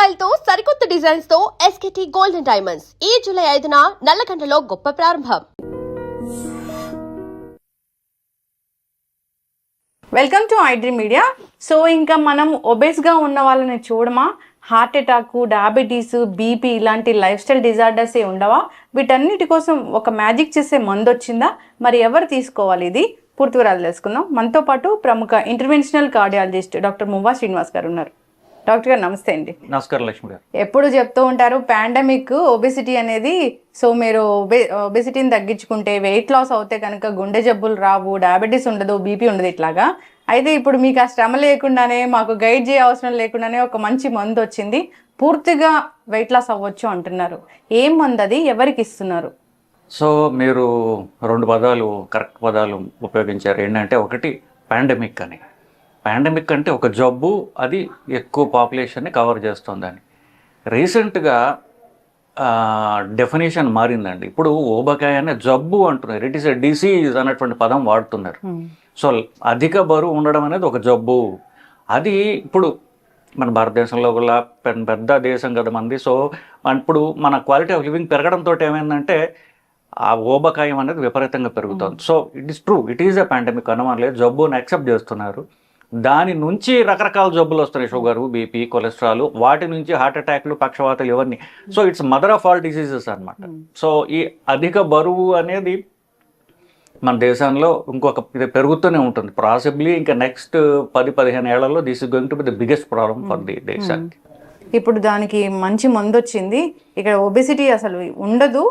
Style తో సరికొత్త designs తో ఎస్కేటీ గోల్డెన్ డైమండ్స్ ఈ జూలై 5న నల్లకంటలో గొప్ప ప్రారంభం. Welcome to iDream media. So ఇంకా మనం ఒబేస్గా ఉన్న వాళ్ళని చూడమా, హార్ట్ అటాక్, డయాబెటీస్, బీపీ ఇలాంటి లైఫ్ స్టైల్ డిజార్డర్స్ ఏ ఉండవా? వీటన్నిటి కోసం ఒక మ్యాజిక్ చేసే మందు వచ్చిందా? మరి ఎవరు తీసుకోవాలి? ఇది పూర్తి వివరాలు తెలుసుకుందాం. మనతో పాటు ప్రముఖ ఇంటర్వెన్షనల్ కార్డియాలజిస్ట్ డాక్టర్ మువ్వా శ్రీనివాస్ గారు ఉన్నారు. డాక్టర్ గారు నమస్తే అండి. నమస్కారం లక్ష్మి గారు. ఎప్పుడు చెప్తూ ఉంటారు పాండమిక్ ఒబెసిటీ అనేది. సో మీరు ఒబెసిటీని తగ్గించుకుంటే, వెయిట్ లాస్ అవుతే కనుక గుండె జబ్బులు రావు, డయాబెటీస్ ఉండదు, బీపీ ఉండదు ఇట్లాగా. అయితే ఇప్పుడు మీకు ఆ శ్రమ లేకుండానే, మాకు గైడ్ చేయ అవసరం లేకుండానే ఒక మంచి మందు వచ్చింది, పూర్తిగా వెయిట్ లాస్ అవ్వచ్చు అంటున్నారు. ఏం మందు అది, ఎవరికి ఇస్తున్నారు? సో మీరు రెండు పదాలు, కరెక్ట్ పదాలు ఉపయోగించారు. ఏంటంటే ఒకటి పాండమిక్ అని. పాండమిక్ అంటే ఒక జబ్బు, అది ఎక్కువ పాపులేషన్ని కవర్ చేస్తుందని. రీసెంట్గా డెఫినేషన్ మారిందండి. ఇప్పుడు ఊబకాయ అనే జబ్బు అంటున్నారు, ఇట్ ఈస్ ఎ డిసీజ్ అనేటువంటి పదం వాడుతున్నారు. సో అధిక బరువు ఉండడం అనేది ఒక జబ్బు. అది ఇప్పుడు మన భారతదేశంలో కూడా పెద్ద దేశం కదా మంది. సో ఇప్పుడు మన క్వాలిటీ ఆఫ్ లివింగ్ పెరగడంతో ఏమైందంటే ఆ ఊబకాయం అనేది విపరీతంగా పెరుగుతుంది. So it is true, it is a pandemic, అనుమానం లేదు. జబ్బుని యాక్సెప్ట్ చేస్తున్నారు. దాని నుంచి రకరకాల జబ్బులు వస్తున్నాయి, షుగరు, బీపీ, కొలెస్ట్రాల్, వాటి నుంచి హార్ట్ అటాక్లు, పక్షవాతాలు, ఇవన్నీ. So it's mother of all diseases అనమాట. సో ఈ అధిక బరువు అనేది మన దేశంలో ఇంకొక ఇది పెరుగుతూనే ఉంటుంది. పాసిబ్లీ ఇంకా నెక్స్ట్ 10-15 ఏళ్లలో this is going to be the biggest problem for the దేశానికి. ఇప్పుడు దానికి మంచి మందు వచ్చింది. ఇక్కడ ఒబెసిటీ అసలు ఉండదు,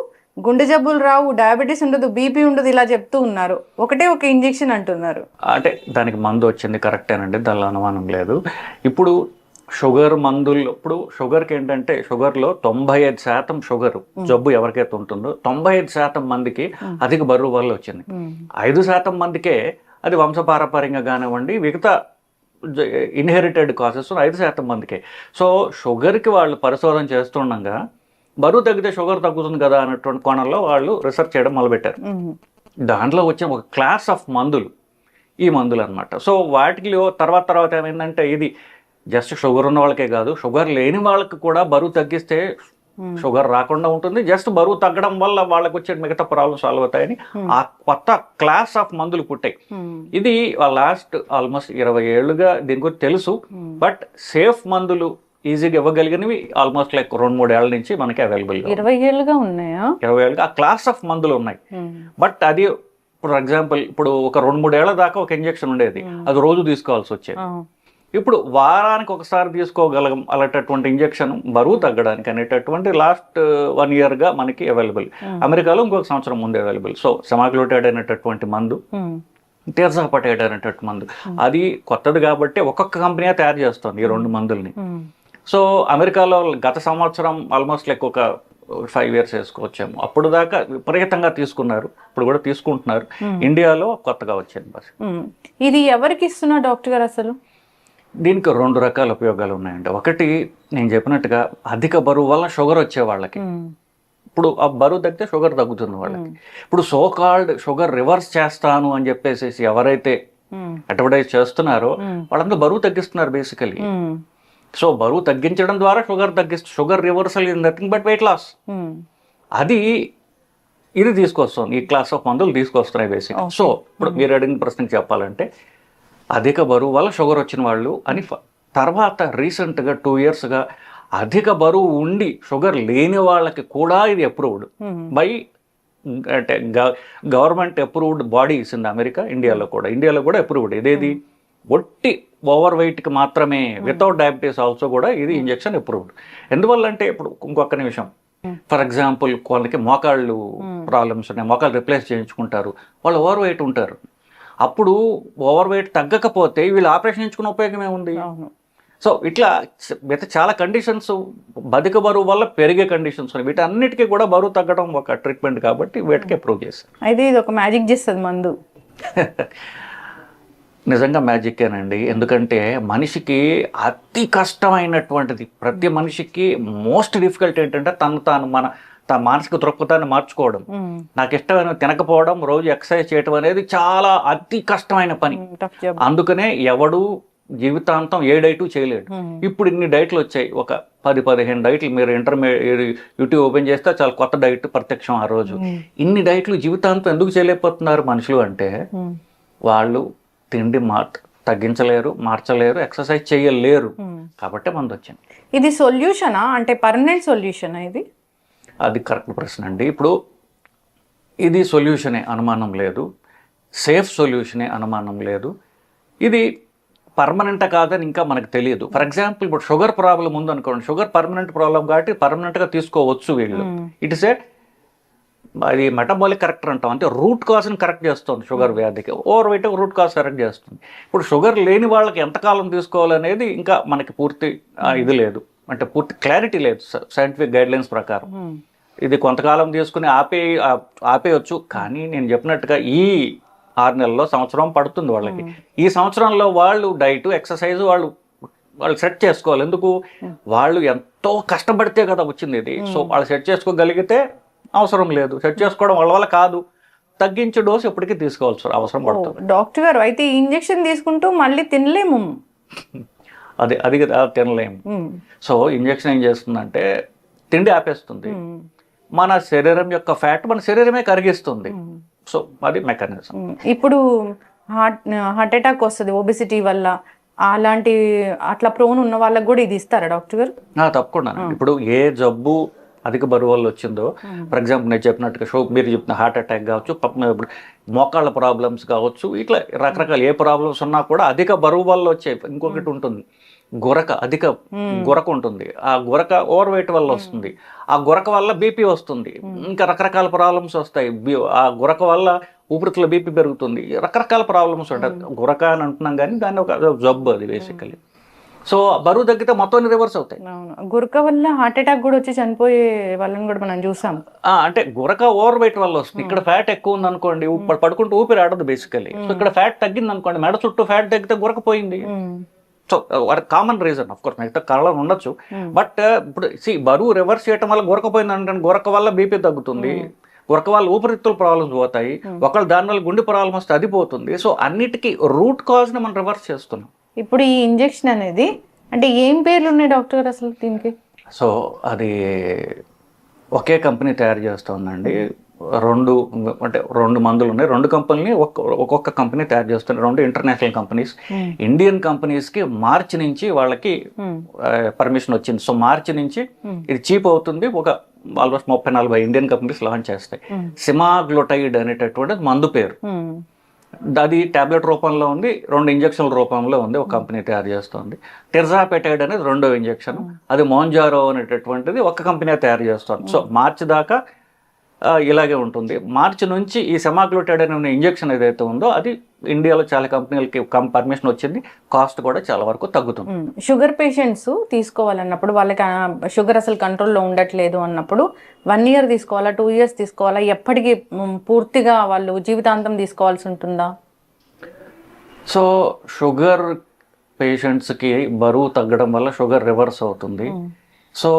గుండె జబ్బులు రావు, డయాబెటీస్ ఉండదు, బీపీ ఉండదు, ఇలా చెప్తూ ఉన్నారు. ఒకటే ఒక ఇంజెక్షన్ అంటున్నారు. అంటే దానికి మందు వచ్చింది, కరెక్టేనండి, దానిలో అనుమానం లేదు. ఇప్పుడు షుగర్ మందులు, ఇప్పుడు షుగర్కి ఏంటంటే షుగర్లో 95% షుగర్ జబ్బు ఎవరికైతే ఉంటుందో 95% మందికి అధిక బరువు వల్ల వచ్చింది. 5% మందికే అది వంశపారపర్యంగా కానివ్వండి, మిగతా ఇన్హెరిటెడ్ కాసెస్ 5% మందికే. సో షుగర్కి వాళ్ళు పరిశోధన చేస్తుండగా బరువు తగ్గితే షుగర్ తగ్గుతుంది కదా అన్నటువంటి కోణంలో వాళ్ళు రీసెర్చ్ చేయడం మొదలుపెట్టారు. దాంట్లో వచ్చిన ఒక క్లాస్ ఆఫ్ మందులు ఈ మందులు అనమాట. సో వాటికి తర్వాత ఏమైందంటే ఇది జస్ట్ షుగర్ ఉన్న వాళ్ళకే కాదు, షుగర్ లేని వాళ్ళకి కూడా బరువు తగ్గిస్తే షుగర్ రాకుండా ఉంటుంది. జస్ట్ బరువు తగ్గడం వల్ల వాళ్ళకి వచ్చే మిగతా ప్రాబ్లమ్స్ సాల్వ్ అవుతాయని ఆ కొత్త క్లాస్ ఆఫ్ మందులు పుట్టాయి. ఇది లాస్ట్ ఆల్మోస్ట్ 20 ఏళ్ళుగా దీని గురించి తెలుసు. బట్ సేఫ్ మందులు ఈజీగా ఇవ్వగలిగినవి ఆల్మోస్ట్ లైక్ 2-3 ఏళ్ల నుంచి మనకి అవైలబుల్. 20 ఏళ్ళుగా ఉన్నాయా? 20 ఏళ్ళుగా ఆ క్లాస్ ఆఫ్ మందులు ఉన్నాయి. బట్ అది ఫర్ ఎగ్జాంపుల్ ఇప్పుడు ఒక 2-3 ఏళ్ల దాకా ఒక ఇంజెక్షన్ ఉండేది, అది రోజు తీసుకోవాల్సి వచ్చేది. ఇప్పుడు వారానికి ఒకసారి తీసుకోగలం అలాంటటువంటి ఇంజెక్షన్ బరువు తగ్గడానికి అనేటటువంటి లాస్ట్ 1 ఇయర్గా మనకి అవైలబుల్. అమెరికాలో ఇంకొక సంవత్సరం ముందు అవైలబుల్. సో సెమాగ్లూటైడ్ అనేటటువంటి మందు, టెర్జాపటైడ్ అనేటటువంటి మందు, అది కొత్తది కాబట్టి ఒక్కొక్క కంపెనీ తయారు చేస్తుంది ఈ 2 మందుల్ని. సో అమెరికాలో గత సంవత్సరం ఆల్మోస్ట్ లైక్ ఒక 5 ఇయర్స్ వేసుకోవచ్చాము. అప్పుడు దాకా విపరీతంగా తీసుకున్నారు, ఇప్పుడు కూడా తీసుకుంటున్నారు. ఇండియాలో కొత్తగా వచ్చింది బస్. ఇది ఎవరికి ఇస్తున్నా డాక్టర్ గారు? అసలు దీనికి 2 రకాల ఉపయోగాలు ఉన్నాయండి. ఒకటి నేను చెప్పినట్టుగా అధిక బరువు వల్ల షుగర్ వచ్చే వాళ్ళకి, ఇప్పుడు ఆ బరువు తగ్గితే షుగర్ తగ్గుతుంది వాళ్ళకి. ఇప్పుడు సో కాల్డ్ షుగర్ రివర్స్ చేస్తాను అని చెప్పేసి ఎవరైతే అడ్వర్టైజ్ చేస్తున్నారో వాళ్ళందరూ బరువు తగ్గిస్తున్నారు బేసికలీ. సో బరువు తగ్గించడం ద్వారా sugar reversal is nothing but weight loss. అది ఇది తీసుకొస్తుంది, ఈ క్లాస్ ఆఫ్ మందులు తీసుకొస్తున్నాయి బేసిక్. సో ఇప్పుడు మీరు అడిగిన ప్రశ్నకి చెప్పాలంటే అధిక బరువు వల్ల షుగర్ వచ్చిన వాళ్ళు అని. తర్వాత రీసెంట్గా 2 ఇయర్స్గా అధిక బరువు ఉండి షుగర్ లేని వాళ్ళకి కూడా ఇది అప్రూవ్డ్ బై అంటే government approved bodies in America. ఇండియాలో కూడా అప్రూవ్డ్. ఇదేది ఒట్టి ఓవర్ వెయిట్కి మాత్రమే, వితౌట్ డయాబెటీస్ ఆల్సో కూడా ఇది ఇంజెక్షన్ అప్రూవ్డ్. ఎందువల్ల అంటే ఇప్పుడు ఇంకొక నిమిషం, ఫర్ ఎగ్జాంపుల్ వాళ్ళకి మోకాళ్ళు ప్రాబ్లమ్స్ ఉన్నాయి, మోకాళ్ళు రిప్లేస్ చేయించుకుంటారు, వాళ్ళు ఓవర్ వెయిట్ ఉంటారు. అప్పుడు ఓవర్ వెయిట్ తగ్గకపోతే వీళ్ళు ఆపరేషన్ చేయించుకునే ఉపయోగం ఏముంది? సో ఇట్లా చాలా కండిషన్స్ అధిక బరువు వల్ల పెరిగే కండిషన్స్ ఉన్నాయి. వీటన్నిటికీ కూడా బరువు తగ్గడం ఒక ట్రీట్మెంట్ కాబట్టి వీటికి అప్రూవ్ చేస్తారు. అయితే ఇది ఒక మ్యాజిక్ చేస్తుంది మందు. నిజంగా మ్యాజిక్కేనండి. ఎందుకంటే మనిషికి అతి కష్టమైనటువంటిది, ప్రతి మనిషికి మోస్ట్ డిఫికల్ట్ ఏంటంటే తన మానసిక దృక్పథాన్ని మార్చుకోవడం. నాకు ఇష్టమైన తినకపోవడం, రోజు ఎక్సర్సైజ్ చేయడం అనేది చాలా అతి కష్టమైన పని. అందుకనే ఎవడు జీవితాంతం ఏ డైట్ చేయలేడు. ఇప్పుడు ఇన్ని డైట్లు వచ్చాయి, ఒక 10-15 డైట్లు మీరు యూట్యూబ్ ఓపెన్ చేస్తే చాలా కొత్త డైట్ ప్రత్యక్షం ఆ రోజు. ఇన్ని డైట్లు జీవితాంతం ఎందుకు చేయలేకపోతున్నారు మనుషులు అంటే వాళ్ళు తిండి తగ్గించలేరు, మార్చలేరు, ఎక్సర్సైజ్ చేయలేరు, కాబట్టి మందు వచ్చింది. ఇది సొల్యూషనా అంటే పర్మనెంట్ సొల్యూషనా ఇది? అది కరెక్ట్ ప్రశ్న అండి. ఇప్పుడు ఇది సొల్యూషనే, అనుమానం లేదు. సేఫ్ సొల్యూషనే, అనుమానం లేదు. ఇది పర్మనెంట్ కాదని ఇంకా మనకు తెలియదు. ఫర్ ఎగ్జాంపుల్ ఇప్పుడు షుగర్ ప్రాబ్లం ఉందనుకోండి, షుగర్ పర్మనెంట్ ప్రాబ్లం కాబట్టి పర్మనెంట్గా తీసుకోవచ్చు వీళ్ళు. ఇట్ ఇస్ అది మెటబాలిక్ కరెక్టర్ అంటాం, అంటే రూట్ కాజ్ని కరెక్ట్ చేస్తుంది షుగర్ వ్యాధికి. Over weight root cause correct చేస్తుంది. ఇప్పుడు షుగర్ లేని వాళ్ళకి ఎంతకాలం తీసుకోవాలనేది ఇంకా మనకి పూర్తి ఇది లేదు, అంటే పూర్తి క్లారిటీ లేదు సైంటిఫిక్ గైడ్లైన్స్ ప్రకారం. ఇది కొంతకాలం తీసుకుని ఆపేయచ్చు, కానీ నేను చెప్పినట్టుగా ఈ 6 నెలల్లో, సంవత్సరం పడుతుంది వాళ్ళకి. ఈ సంవత్సరంలో వాళ్ళు డైట్, ఎక్సర్సైజ్ వాళ్ళు సెట్ చేసుకోవాలి. ఎందుకు? వాళ్ళు ఎంతో కష్టపడితే కదా వచ్చింది ఇది. సో వాళ్ళు సెట్ చేసుకోగలిగితే అవసరం లేదు, సెట్ చేసుకోవడం వాళ్ళ వల్ల కాదు. తగ్గించే డోసు ఎప్పటికీ తీసుకోవాల్సి అవసరం పడుతుంది. డాక్టర్ గారు అయితే ఈ ఇంజెక్షన్ తీసుకుంటూ మళ్ళీ తినలేము. అది తినలేము. సో ఇంజెక్షన్ ఏం చేస్తుందంటే తిండి ఆపేస్తుంది. మన శరీరం యొక్క ఫ్యాట్ మన శరీరమే కరిగిస్తుంది. సో అది మెకానిజం. ఇప్పుడు హార్ట్ అటాక్ వస్తుంది ఒబెసిటీ వల్ల, అట్లా ప్రోన్ ఉన్న వాళ్ళకి కూడా ఇది ఇస్తారా డాక్టర్ గారు? తప్పకుండా. ఇప్పుడు ఏ జబ్బు అధిక బరువు వల్ల వచ్చిందో, ఫర్ ఎగ్జాంపుల్ నేను చెప్పినట్టుగా మీరు చెప్పిన హార్ట్ అటాక్ కావచ్చు, ఇప్పుడు మోకాళ్ళ ప్రాబ్లమ్స్ కావచ్చు, ఇట్లా రకరకాల ఏ ప్రాబ్లమ్స్ ఉన్నా కూడా అధిక బరువు వల్ల వచ్చే ఇంకొకటి ఉంటుంది, అధిక గురక ఉంటుంది. ఆ గురక ఓవర్ వెయిట్ వల్ల వస్తుంది. ఆ గురక వల్ల బీపీ వస్తుంది. ఇంకా రకరకాల ప్రాబ్లమ్స్ వస్తాయి. ఆ గురక వల్ల ఊపిరితిత్తుల బీపీ పెరుగుతుంది. రకరకాల ప్రాబ్లమ్స్ ఉంటాయి. గురక అని అంటున్నాం కానీ దాన్ని ఒక జబ్బు అది బేసికలీ. సో బరువు తగ్గితే మొత్తం రివర్స్ అవుతాయి. గురక వల్ల హార్ట్ అటాక్ కూడా వచ్చి చనిపోయే వాళ్ళని కూడా మనం చూసాం. అంటే గురక ఓవర్ వెయిట్ వల్ల వస్తుంది. ఇక్కడ ఫ్యాట్ ఎక్కువ ఉంది అనుకోండి, పడుకుంటూ ఊపిరి ఆడదు బేసికలీ. సో ఇక్కడ ఫ్యాట్ తగ్గింది అనుకోండి, మెడ చుట్టూ ఫ్యాట్ తగ్గితే గురక పోయింది. So common reason, of course మిగతా కారణం ఉండొచ్చు. బట్ ఇప్పుడు బరువు రివర్స్ చేయడం వల్ల గురక పోయింది అంటే గురక వల్ల బీపీ తగ్గుతుంది, గురక వల్ల ఊపిరితిత్తుల ప్రాబ్లమ్స్ పోతాయి, ఒకళ్ళు దానివల్ల గుండె ప్రాబ్లమ్ వస్తే అది పోతుంది. సో అన్నిటికీ రూట్ కాజ్ ని మనం రివర్స్ చేస్తున్నాం. ఇప్పుడు ఈ ఇంజెక్షన్ అనేది అంటే ఏం పేర్లు ఉన్నాయి డాక్టర్ గారు అసలు దీనికి? సో అది ఒకే కంపెనీ తయారు చేస్తుందండి. రెండు మందులు ఉన్నాయి. 2 కంపెనీని ఒక్కొక్క కంపెనీ తయారు చేస్తున్నారు. 2 ఇంటర్నేషనల్ కంపెనీస్. ఇండియన్ కంపెనీస్కి మార్చి నుంచి వాళ్ళకి పర్మిషన్ వచ్చింది. సో మార్చి నుంచి ఇది చీప్ అవుతుంది. ఆల్మోస్ట్ 30-40 ఇండియన్ కంపెనీస్ లాంచ్ చేస్తాయి. సిమాగ్లోటైడ్ అనేటటువంటి మందు పేరు. అది టాబ్లెట్ రూపంలో ఉంది, 2 ఇంజక్షన్ల రూపంలో ఉంది. ఒక కంపెనీ తయారు చేస్తుంది. టెర్జాపెటైడ్ అనేది 2వ ఇంజక్షన్. అది మోంజారో అనేటటువంటిది ఒక కంపెనీ తయారు చేస్తుంది. సో మార్చి దాకా ఇలాగే ఉంటుంది. మార్చి నుంచి ఈ సెమాగ్లూటైడ్ అనే ఇంజెక్షన్ ఏదైతే ఉందో అది ఇండియాలో చాలా కంపెనీలకి పర్మిషన్ వచ్చింది. కాస్ట్ కూడా చాలా వరకు తగ్గుతుంది. షుగర్ పేషెంట్స్ తీసుకోవాలన్నప్పుడు వాళ్ళకి షుగర్ అసలు కంట్రోల్లో ఉండట్లేదు అన్నప్పుడు 1 year తీసుకోవాలా, 2 years తీసుకోవాలా, ఎప్పటికీ పూర్తిగా వాళ్ళు జీవితాంతం తీసుకోవాల్సి ఉంటుందా? సో షుగర్ పేషెంట్స్కి బరువు తగ్గడం వల్ల షుగర్ రివర్స్ అవుతుంది. సో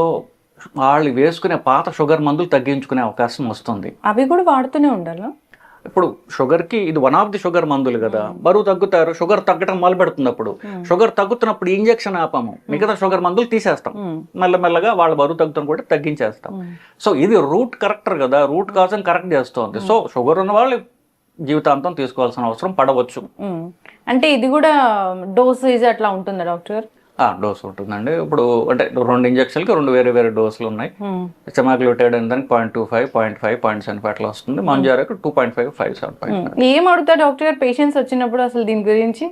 వాళ్ళు వేసుకునే పాత షుగర్ మందులు తగ్గించుకునే అవకాశం వస్తుంది. అవి కూడా వాడుతూనే ఉండాలి. ఇప్పుడు షుగర్కి ఇది వన్ ఆఫ్ ది షుగర్ మందులు కదా, బరువు తగ్గుతారు, షుగర్ తగ్గడం మొదలు పెడుతుంది. అప్పుడు షుగర్ తగ్గుతున్నప్పుడు ఇంజెక్షన్ ఆపాము, మిగతా షుగర్ మందులు తీసేస్తాం. మెల్లమెల్లగా వాళ్ళ బరువు తగ్గుతున్న కూడా తగ్గించేస్తాం. సో ఇది రూట్ కరెక్టర్ కదా, రూట్ కాజుని కరెక్ట్ చేస్తుంది. సో షుగర్ ఉన్న వాళ్ళు జీవితాంతం తీసుకోవాల్సిన అవసరం పడవచ్చు. అంటే ఇది కూడా డోసేజ్ అట్లా ఉంటుందా డాక్టర్ గారు? డోస్ ఉంటుందండి. ఇప్పుడు అంటే 2 ఇంజక్షన్లకి 2 వేరే డోసులు ఉన్నాయి. సెమాగ్లూటైడ్ అని దానికి 0.25, 0.5, 0.75 అట్లా వస్తుంది. మంజారాకు 2.5, 5.7. ఏం అడుగుతారు డాక్టర్ గారు పేషెంట్స్ వచ్చినప్పుడు అసలు దీని గురించి?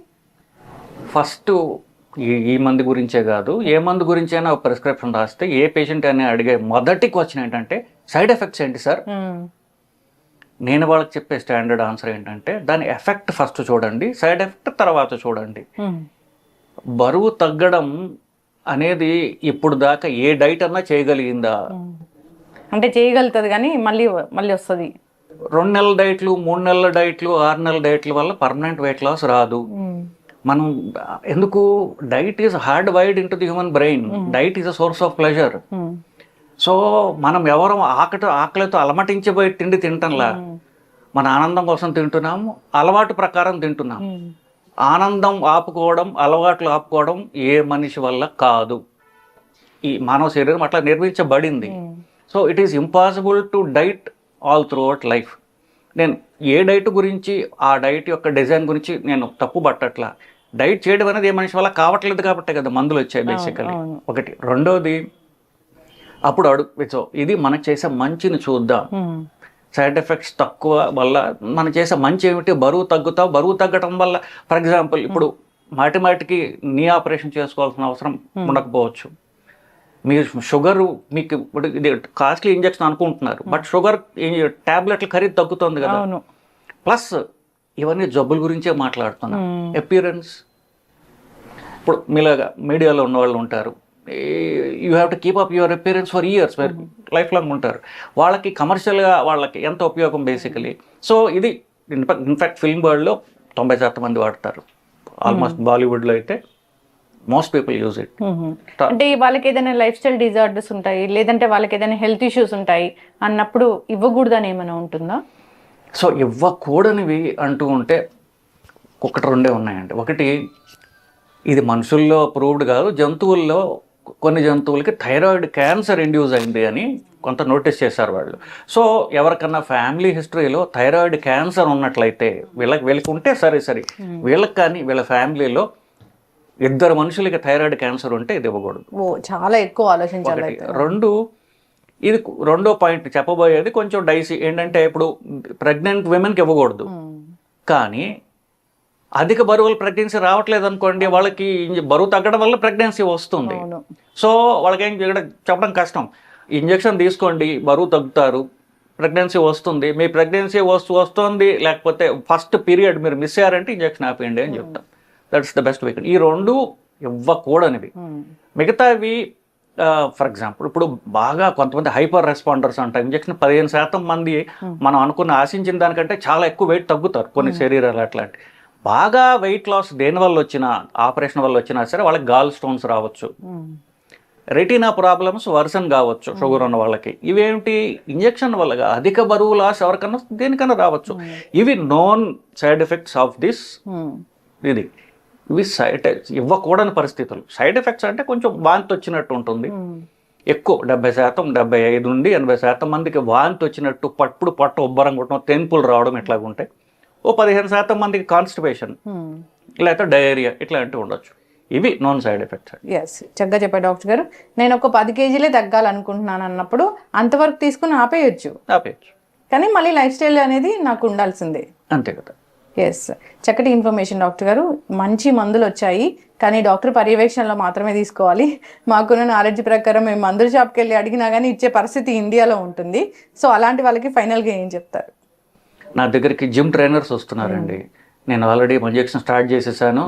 ఫస్ట్ ఈ మందు గురించే కాదు, ఏ మందు గురించి అయినా ప్రిస్క్రిప్షన్ రాస్తే ఏ పేషెంట్ అయినా అడిగే మొదటి క్వశ్చన్ ఏంటంటే సైడ్ ఎఫెక్ట్స్ ఏంటి సార్? నేను వాళ్ళకి చెప్పే స్టాండర్డ్ ఆన్సర్ ఏంటంటే దాని ఎఫెక్ట్ ఫస్ట్ చూడండి, సైడ్ ఎఫెక్ట్ తర్వాత చూడండి. బరువు తగ్గడం అనేది ఇప్పుడు దాకా ఏ డైట్ అన్నా చేయగలిగిందా? అంటే చేయగలుగుతుంది కానీ మళ్ళీ వస్తుంది. 2 నెలల డైట్లు, 3 నెలల డైట్లు, 6 నెలల డైట్ల వల్ల పర్మనెంట్ వెయిట్ లాస్ రాదు. మనం ఎందుకు? Diet is hard wired into the human brain. Diet is a source of pleasure. So మనం ఎవరు ఆకలితో అలమటించిపోయి తిండి తింటంలా, మన ఆనందం కోసం తింటున్నాము, అలవాటు ప్రకారం తింటున్నాం. ఆనందం ఆపుకోవడం, అలవాట్లు ఆపుకోవడం ఏ మనిషి వల్ల కాదు. ఈ మానవ శరీరం అట్లా నిర్మించబడింది. So it is impossible to diet all through out life. నేను ఏ డైట్ గురించి, ఆ డైట్ యొక్క డిజైన్ గురించి నేను తప్పు పట్టట్లా. డైట్ చేయడం అనేది ఏ మనిషి వల్ల కావట్లేదు కాబట్టి కదా మందులు వచ్చాయి బేసికలీ. ఒకటి. రెండోది, అప్పుడు సో ఇది మనకు చేసే మంచిని చూద్దాం. సైడ్ ఎఫెక్ట్స్ తక్కువ వల్ల మనం చేసే మంచి ఏమిటి? బరువు తగ్గుతావు. బరువు తగ్గటం వల్ల ఫర్ ఎగ్జాంపుల్ ఇప్పుడు మాటికి నీ ఆపరేషన్ చేసుకోవాల్సిన అవసరం ఉండకపోవచ్చు. మీరు షుగర్, మీకు ఇప్పుడు ఇది కాస్ట్లీ ఇంజెక్షన్ అనుకుంటున్నారు, బట్ షుగర్ టాబ్లెట్ల ఖరీదు తగ్గుతుంది కదా. ప్లస్ ఇవన్నీ జబ్బుల గురించే మాట్లాడుతున్నాం. అపియరెన్స్, ఇప్పుడు మీలాగా మీడియాలో ఉన్న వాళ్ళు ఉంటారు, you have to keep up your appearance for years, life long ఉంటారు. వాళ్ళకి కమర్షియల్గా వాళ్ళకి ఎంత ఉపయోగం బేసికలీ. సో ఇది ఇన్ఫాక్ట్ ఫిల్మ్ వరల్డ్లో 90% మంది వాడతారు. ఆల్మోస్ట్ బాలీవుడ్లో అయితే మోస్ట్ పీపుల్ యూజ్ ఇట్. అంటే వాళ్ళకి ఏదైనా లైఫ్ స్టైల్ డిజార్డర్స్ ఉంటాయి, లేదంటే వాళ్ళకి ఏదైనా హెల్త్ ఇష్యూస్ ఉంటాయి అన్నప్పుడు ఇవ్వకూడదని ఏమైనా ఉంటుందా? సో ఇవ్వకూడనివి అంటూ ఉంటే ఒకటి రెండే ఉన్నాయండి. ఒకటి, ఇది మనుషుల్లో ప్రూవ్డ్ కాదు, జంతువుల్లో కొన్ని జంతువులకి థైరాయిడ్ క్యాన్సర్ ఇండ్యూస్ అయింది అని కొంత నోటీస్ చేశారు వాళ్ళు. సో ఎవరికన్నా ఫ్యామిలీ హిస్టరీలో థైరాయిడ్ క్యాన్సర్ ఉన్నట్లయితే వీళ్ళకి ఉంటే సరే, వీళ్ళకి కానీ వీళ్ళ ఫ్యామిలీలో 2 మనుషులకి థైరాయిడ్ క్యాన్సర్ ఉంటే ఇది ఇవ్వకూడదు. చాలా ఎక్కువ ఆలోచించాలి. ఇది రెండో పాయింట్ చెప్పబోయేది కొంచెం డైసీ. ఏంటంటే ఇప్పుడు ప్రెగ్నెంట్ విమెన్కి ఇవ్వకూడదు, కానీ అధిక బరువులు ప్రెగ్నెన్సీ రావట్లేదు అనుకోండి, వాళ్ళకి బరువు తగ్గడం వల్ల ప్రెగ్నెన్సీ వస్తుంది. సో వాళ్ళకి ఏం చెప్పడం కష్టం. ఇంజెక్షన్ తీసుకోండి, బరువు తగ్గుతారు, ప్రెగ్నెన్సీ వస్తుంది. మీ ప్రెగ్నెన్సీ వస్తుంది లేకపోతే ఫస్ట్ పీరియడ్ మీరు మిస్ అయ్యారంటే ఇంజెక్షన్ ఆపేయండి అని చెప్తాం. That's the best way. ఈ రెండు ఇవ్వకూడనివి. మిగతావి ఫర్ ఎగ్జాంపుల్ ఇప్పుడు బాగా కొంతమంది హైపర్ రెస్పాండర్స్ అంటారు. ఇంజెక్షన్ 15% మంది మనం అనుకున్న ఆశించిన దానికంటే చాలా ఎక్కువ వెయిట్ తగ్గుతారు కొన్ని శరీరాలు. అట్లాంటి బాగా వెయిట్ లాస్ దేనివల్ల వచ్చినా, ఆపరేషన్ వల్ల వచ్చినా సరే వాళ్ళకి గాల్ స్టోన్స్ రావచ్చు, రెటీనా ప్రాబ్లమ్స్ వర్సన్ కావచ్చు షుగర్ ఉన్న వాళ్ళకి. ఇవేమిటి? ఇంజెక్షన్ వల్ల అధిక బరువు లాస్ ఎవరికన్నా దేనికన్నా రావచ్చు. ఇవి known side effects of this. ఇది ఇవి ఇవ్వకూడని పరిస్థితులు. సైడ్ ఎఫెక్ట్స్ అంటే కొంచెం వాంతి వచ్చినట్టు ఉంటుంది. ఎక్కువ 70%, 75 నుండి 80% మందికి వాంతి వచ్చినట్టు, పొట్ట ఉబ్బరం కొట్టడం, తెన్పులు రావడం ఇట్లాగ ఉంటాయి. 15% మందికి కాన్స్టిపేషన్ లేకపోతే డయేరియా ఇట్లాంటివి ఉండొచ్చు. ఇవి నాన్ సైడ్ ఎఫెక్ట్స్. ఎస్, చక్కగా చెప్పారు డాక్టర్ గారు. నేను ఒక 10 కేజీలే తగ్గాలనుకుంటున్నాను అన్నప్పుడు అంతవరకు తీసుకుని ఆపేయచ్చు, కానీ మళ్ళీ లైఫ్ స్టైల్ అనేది నాకు ఉండాల్సిందే. అంతే కదా. ఎస్, చక్కటి ఇన్ఫర్మేషన్ డాక్టర్ గారు. మంచి మందులు వచ్చాయి, కానీ డాక్టర్ పర్యవేక్షణలో మాత్రమే తీసుకోవాలి. మాకున్న నాలెడ్జ్ ప్రకారం మేము మందుల షాప్కి వెళ్ళి అడిగినా కానీ ఇచ్చే పరిస్థితి ఇండియాలో ఉంటుంది. సో అలాంటి వాళ్ళకి ఫైనల్గా ఏం చెప్తారు? నా దగ్గరికి జిమ్ ట్రైనర్స్ వస్తున్నారండి. నేను ఆల్రెడీ ఇంజెక్షన్ స్టార్ట్ చేసేసాను,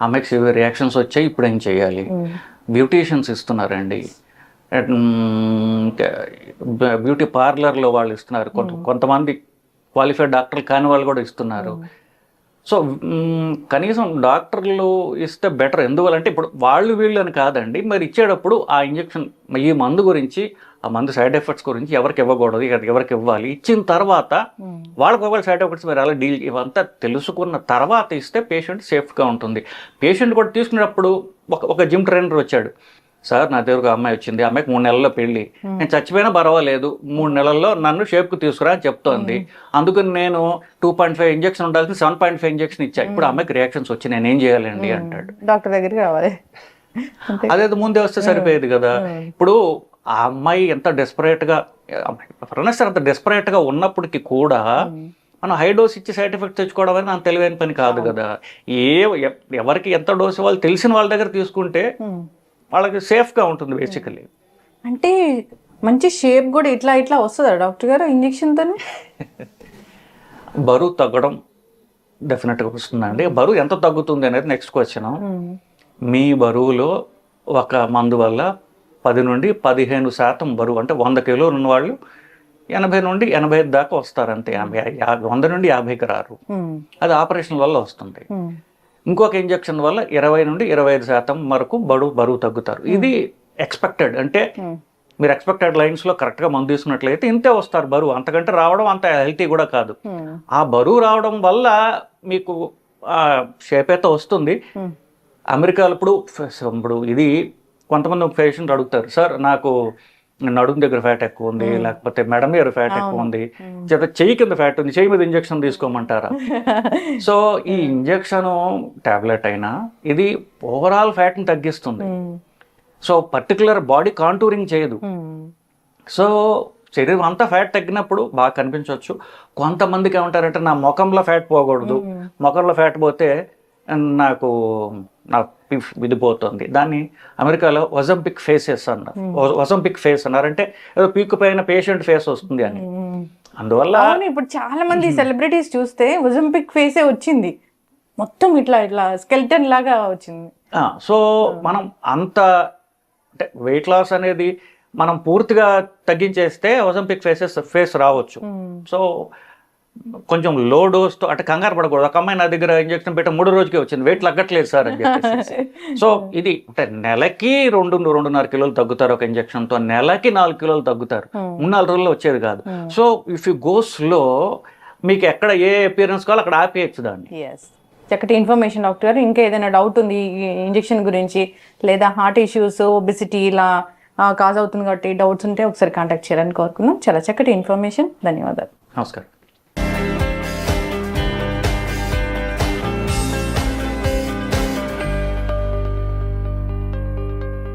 ఆమెకు సివియర్ రియాక్షన్స్ వచ్చాయి, ఇప్పుడు ఏం చేయాలి? బ్యూటీషియన్స్ ఇస్తున్నారండి, బ్యూటీ పార్లర్లో వాళ్ళు ఇస్తున్నారు, కొంతమంది క్వాలిఫైడ్ డాక్టర్లు కాని వాళ్ళు కూడా ఇస్తున్నారు. సో కనీసం డాక్టర్లు ఇస్తే బెటర్. ఎందువల్లంటే ఇప్పుడు వాళ్ళు వీళ్ళు అని కాదండి, మరి ఇచ్చేటప్పుడు ఆ ఇంజెక్షన్, ఈ మందు గురించి, ఆ మందు సైడ్ ఎఫెక్ట్స్ గురించి ఎవరికి ఇవ్వకూడదు, ఎవరికి ఇవ్వాలి, ఇచ్చిన తర్వాత వాళ్ళకి ఒకవేళ సైడ్ ఎఫెక్ట్స్ మీరు అలా డీల్ ఇవంతా తెలుసుకున్న తర్వాత ఇస్తే పేషెంట్ సేఫ్గా ఉంటుంది. పేషెంట్ కూడా తీసుకునేటప్పుడు ఒక జిమ్ ట్రైనర్ వచ్చాడు, సార్ నా దగ్గర ఒక అమ్మాయి వచ్చింది, అమ్మాయికి 3 నెలల్లో పెళ్ళి, నేను చచ్చిపోయినా పర్వాలేదు 3 నెలల్లో నన్ను షేప్కి తీసుకురా అని చెప్తోంది, అందుకని నేను 2.5 ఇంజెక్షన్ ఉండాల్సింది 7.5 ఇంజెక్షన్ ఇచ్చా, ఇప్పుడు అమ్మాయికి రియాక్షన్స్ వచ్చి నేను ఏం చేయాలండి అంటాడు. డాక్టర్ దగ్గరికి రావాలి, అదే ముందే వస్తే సరిపోయేది కదా. ఇప్పుడు ఆ అమ్మాయి ఎంత డెస్పరేట్గా, అంత డెస్పరేట్గా ఉన్నప్పటికీ కూడా మనం హై డోస్ ఇచ్చి సైడ్ ఎఫెక్ట్ తెచ్చుకోవడం అనేది అంత తెలివైన పని కాదు కదా. ఎవరికి ఎంత డోస్ వాళ్ళు తెలిసిన వాళ్ళ దగ్గర తీసుకుంటే వాళ్ళకి సేఫ్గా ఉంటుంది బేసికలీ. అంటే మంచి షేప్ కూడా ఇట్లా ఇట్లా వస్తుందా డాక్టర్ గారు ఇంజెక్షన్తో? బరువు తగ్గడం డెఫినెట్గా వస్తుందండి. బరువు ఎంత తగ్గుతుంది అనేది నెక్స్ట్ క్వశ్చన్. మీ బరువులో ఒక మందు వల్ల 10 నుండి 15% బరువు, అంటే 100 కిలోలు ఉన్నవాళ్ళు 80 నుండి 85 దాకా వస్తారు అంతే. 100 నుండి 50కి రారు. అది ఆపరేషన్ వల్ల వస్తుంది. ఇంకొక ఇంజెక్షన్ వల్ల 20 నుండి 25% వరకు బరువు తగ్గుతారు. ఇది ఎక్స్పెక్టెడ్. అంటే మీరు ఎక్స్పెక్టెడ్ లైన్స్లో కరెక్ట్గా మందు తీసుకున్నట్లయితే ఇంతే వస్తారు బరువు. అంతకంటే రావడం అంత హెల్తీ కూడా కాదు. ఆ బరువు రావడం వల్ల మీకు షేప్ అయితే వస్తుంది. అమెరికాలో ఇప్పుడు ఇది కొంతమంది పేషెంట్ అడుగుతారు, సార్ నాకు నడుము దగ్గర ఫ్యాట్ ఎక్కువ ఉంది, లేకపోతే మెడ మీద ఫ్యాట్ ఎక్కువ ఉంది, చెయ్యి కింద ఫ్యాట్ ఉంది, చెయ్యి మీద ఇంజెక్షన్ తీసుకోమంటారా? సో ఈ ఇంజెక్షన్ టాబ్లెట్ అయినా ఇది ఓవరాల్ ఫ్యాట్ని తగ్గిస్తుంది. సో పర్టికులర్ బాడీ కాంటూరింగ్ చేయదు. సో శరీరం అంతా ఫ్యాట్ తగ్గినప్పుడు బాగా కనిపించవచ్చు. కొంతమందికి ఏమంటారంటే నా ముఖంలో ఫ్యాట్ పోకూడదు, ముఖంలో ఫ్యాట్ పోతే నాకు ఇది పోతుంది. దాన్ని అమెరికాలో ఒజంపిక్ ఫేసెస్ అన్నారు. ఒజంపిక్ ఫేస్ అన్నారంటే ఏదో పీక్ పైన పేషెంట్ ఫేస్ వస్తుంది అని. అందువల్ల ఇప్పుడు చాలా మంది సెలబ్రిటీస్ చూస్తే ఒజంపిక్ ఫేసే వచ్చింది, మొత్తం ఇట్లా ఇట్లా స్కెల్టన్ లాగా వచ్చింది. సో మనం అంత అంటే వెయిట్ లాస్ అనేది మనం పూర్తిగా తగ్గించేస్తే ఒజంపిక్ ఫేస్ రావచ్చు. సో కొంచెం లో డోస్తో అంటే కంగారు పడకూడదు. ఒక అమ్మాయి నా దగ్గర ఇంజక్షన్ పెట్టే 3 రోజుకే వచ్చింది, వెయిట్ తగ్గట్లేదు సార్ అని చెప్పేసి. సో ఇది అంటే నెలకి 2-2.5 కిలోలు తగ్గుతారు ఒక ఇంజక్షన్తో, నెలకి 4 కిలోలు తగ్గుతారు. 3-4 రోజుల్లో వచ్చేది కాదు. So if you go slow, మీకు ఎక్కడ ఏ అపియరెన్స్ కావాలో అక్కడ ఆపేయచ్చు దాన్ని. చక్కటి ఇన్ఫర్మేషన్ డాక్టర్ గారు. ఇంకా ఏదైనా డౌట్ ఉంది ఈ ఇంజెక్షన్ గురించి, లేదా హార్ట్ ఇష్యూస్, ఒబెసిటీ ఇలా కాజ్ అవుతుంది కాబట్టి డౌట్స్ ఉంటే ఒకసారి కాంటాక్ట్ చేయాలని కోరుకున్నాం. చాలా చక్కటి ఇన్ఫర్మేషన్, ధన్యవాదాలు. నమస్కారం.